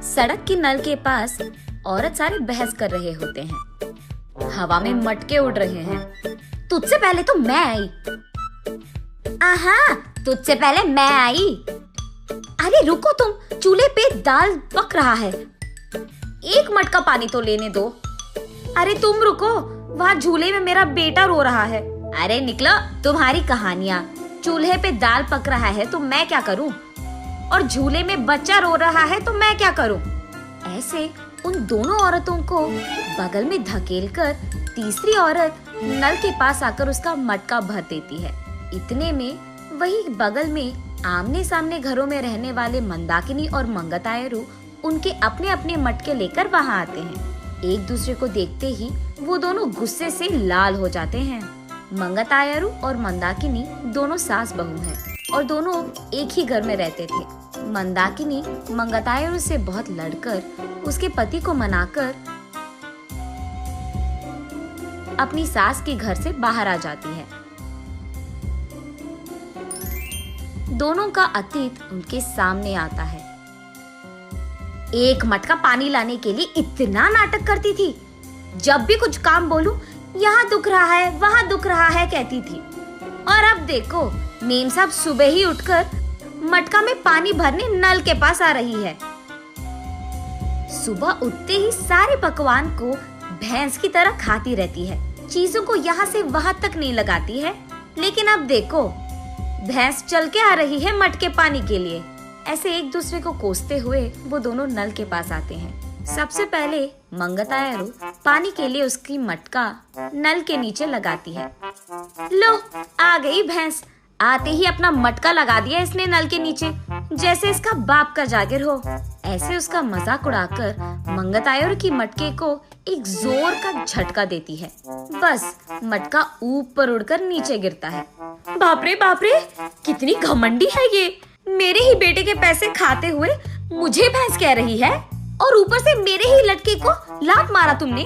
सड़क की नल के पास औरत सारे बहस कर रहे होते हैं। हवा में मटके उड़ रहे हैं। तुझसे पहले तो मैं आई। आहा, तुझसे पहले मैं आई। अरे रुको तुम, चूल्हे पे दाल पक रहा है, एक मटका पानी तो लेने दो। अरे तुम रुको, वहाँ झूले में मेरा बेटा रो रहा है। अरे निकलो, तुम्हारी कहानियाँ। चूल्हे पे दाल पक रहा है तो मैं क्या करूँ, और झूले में बच्चा रो रहा है तो मैं क्या करूँ। ऐसे उन दोनों औरतों को बगल में धकेलकर तीसरी औरत नल के पास आकर उसका मटका भर देती है। इतने में वही बगल में आमने सामने घरों में रहने वाले मंदाकिनी और मंगतायरू उनके अपने अपने मटके लेकर वहाँ आते हैं। एक दूसरे को देखते ही वो दोनों गुस्से से लाल हो जाते हैं। मंगतायरू और मंदाकिनी दोनों सास बहू हैं और दोनों एक ही घर में रहते थे। मंदाकिनी मंगतायरू से बहुत लड़कर उसके पति को मनाकर अपनी सास के घर से बाहर आ जाती है। दोनों का अतीत उनके सामने आता है। एक मटका पानी लाने के लिए इतना नाटक करती थी। जब भी कुछ काम बोलूं, यहाँ दुख रहा है, वहाँ दुख रहा है कहती थी। और अब देखो, मेम साहब सुबह ही उठकर मटका में पानी भरने नल के पास आ रही है। सुबह उठते ही सारे पकवान को भैंस की तरह खाती रहती है, चीजों को यहाँ से वहाँ तक नहीं लगाती है। लेकिन अब देखो, भैंस चल के आ रही है मटके पानी के लिए। ऐसे एक दूसरे को कोसते हुए वो दोनों नल के पास आते हैं। सबसे पहले मंगतायरू पानी के लिए उसकी मटका नल के नीचे लगाती है। लो, आ गई भैंस। आते ही अपना मटका लगा दिया इसने नल के नीचे, जैसे इसका बाप का जागिर हो। ऐसे उसका मजाक उड़ाकर मंगतायरू की मटके को एक जोर का झटका देती है। बस मटका ऊपर उड़कर नीचे गिरता है। बाप रे, कितनी घमंडी है ये। मेरे ही बेटे के पैसे खाते हुए मुझे भैंस कह रही है, और ऊपर से मेरे ही लटके को लात मारा तुमने।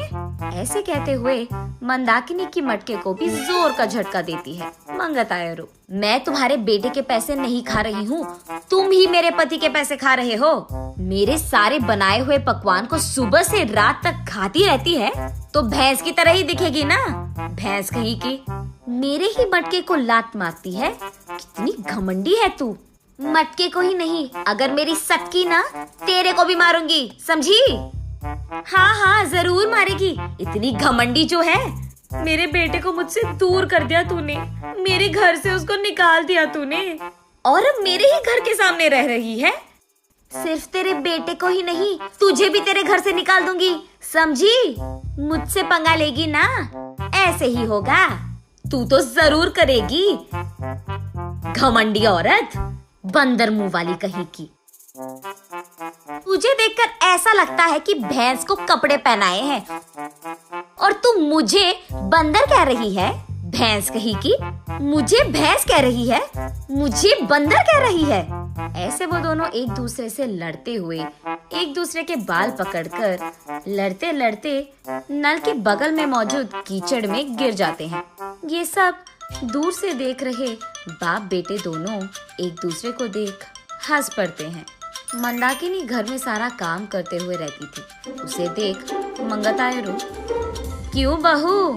ऐसे कहते हुए मंदाकिनी की मटके को भी जोर का झटका देती है मंगतायरू। मैं तुम्हारे बेटे के पैसे नहीं खा रही हूँ, तुम ही मेरे पति के पैसे खा रहे हो। मेरे सारे बनाए हुए पकवान को सुबह से रात तक खाती रहती है तो भैंस की तरह ही दिखेगी ना। भैंस कहीं की मेरे ही मटके को लात मारती है। कितनी घमंडी है तू। मटके को ही नहीं, अगर मेरी सटकी ना, तेरे को भी मारूंगी, समझी? हाँ, जरूर मारेगी। इतनी घमंडी जो है। मेरे बेटे को मुझसे दूर कर दिया तूने, मेरे घर से उसको निकाल दिया तूने, और अब मेरे ही घर के सामने रह रही है। सिर्फ तेरे बेटे को ही नहीं, तुझे भी तेरे घर से निकाल दूंगी, समझी? मुझसे पंगा लेगी ना, ऐसे ही होगा। तू तो जरूर करेगी, घमंडी औरत, बंदर मुंह वाली कहीं की। तुझे देखकर ऐसा लगता है कि भैंस को कपड़े पहनाए हैं, और तू मुझे बंदर कह रही है। भैंस कहीं की मुझे भैंस कह रही है, मुझे बंदर कह रही है। ऐसे वो दोनों एक दूसरे से लड़ते हुए एक दूसरे के बाल पकड़कर लड़ते लड़ते नल के बगल में मौजूद कीचड़ में गिर जाते हैं। ये सब दूर से देख रहे बाप बेटे दोनों एक दूसरे को देख हंस पड़ते हैं। मंदाकिनी घर में सारा काम करते हुए रहती थी। उसे देख मंगतायरू, क्यों बहू,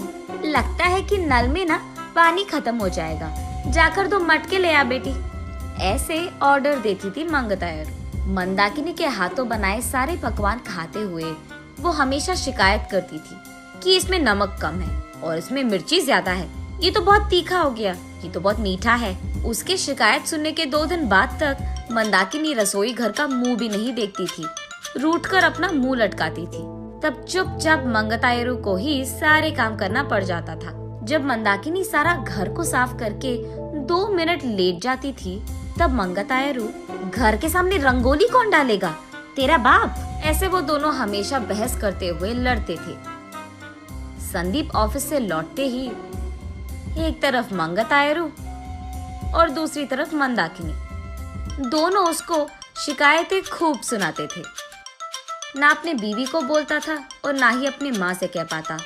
लगता है कि नल में ना पानी खत्म हो जाएगा, जाकर 2 मटके ले आ बेटी। ऐसे ऑर्डर देती थी मंगतायरू। मंदाकिनी के हाथों बनाए सारे पकवान खाते हुए वो हमेशा शिकायत करती थी कि इसमें नमक कम है और इसमें मिर्ची ज्यादा है, ये तो बहुत तीखा हो गया, ये तो बहुत मीठा है। उसके शिकायत सुनने के 2 दिन बाद तक मंदाकिनी रसोई घर का मुंह भी नहीं देखती थी, रूठकर अपना मुंह लटकाती थी। तब चुपचाप मंगतायरू को ही सारे काम करना पड़ जाता था। जब मंदाकिनी सारा घर को साफ करके 2 मिनट लेट जाती थी, तब मंगतायरू, घर के सामने रंगोली कौन डालेगा, तेरा बाप। ऐसे वो दोनों हमेशा बहस करते हुए लड़ते थे। संदीप ऑफिस से लौटते ही एक तरफ मंगतायरू और दूसरी तरफ मंदाकिनी, दोनों उसको शिकायतें खूब सुनाते थे। ना अपने बीवी को बोलता था और ना ही अपनी माँ से कह पाता।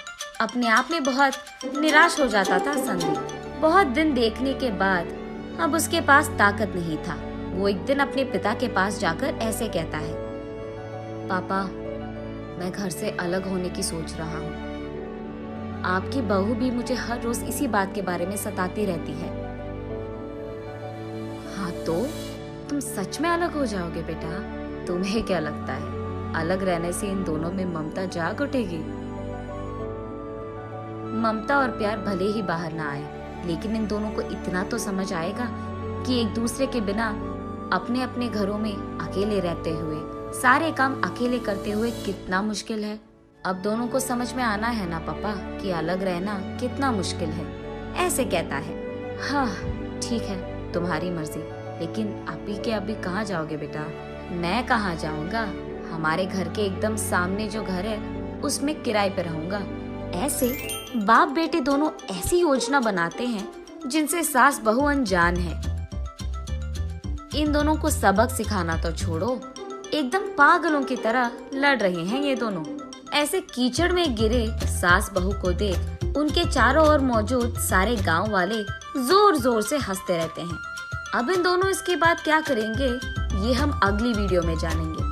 अपने आप में बहुत निराश हो जाता था संदीप। बहुत दिन देखने के बाद अब उसके पास ताकत नहीं था। वो एक दिन अपने पिता के पास जाकर ऐसे कहता है, पापा, मैं घर से अलग होने की सोच रहा हूँ। आपकी बहू भी मुझे हर रोज इसी बात के बारे में सताती रहती है। हाँ तो तुम सच में अलग हो जाओगे बेटा? तुम्हें क्या लगता है अलग रहने से इन दोनों में ममता जाग उठेगी? ममता और प्यार भले ही बाहर ना आए, लेकिन इन दोनों को इतना तो समझ आएगा कि एक दूसरे के बिना अपने अपने घरों में अकेले रहते हुए, सारे काम अकेले करते हुए कितना मुश्किल है। अब दोनों को समझ में आना है ना पापा कि अलग रहना कितना मुश्किल है। ऐसे कहता है। हाँ ठीक है, तुम्हारी मर्जी, लेकिन अभी के अभी कहाँ जाओगे बेटा? मैं कहाँ जाऊंगा, हमारे घर के एकदम सामने जो घर है उसमें किराए पे रहूंगा। ऐसे बाप बेटे दोनों ऐसी योजना बनाते हैं जिनसे सास बहू अनजान है। इन दोनों को सबक सिखाना तो छोड़ो, एकदम पागलों की तरह लड़ रहे हैं ये दोनों। ऐसे कीचड़ में गिरे सास बहू को देख उनके चारों ओर मौजूद सारे गांव वाले जोर जोर से हंसते रहते हैं। अब इन दोनों इसके बाद क्या करेंगे ये हम अगली वीडियो में जानेंगे।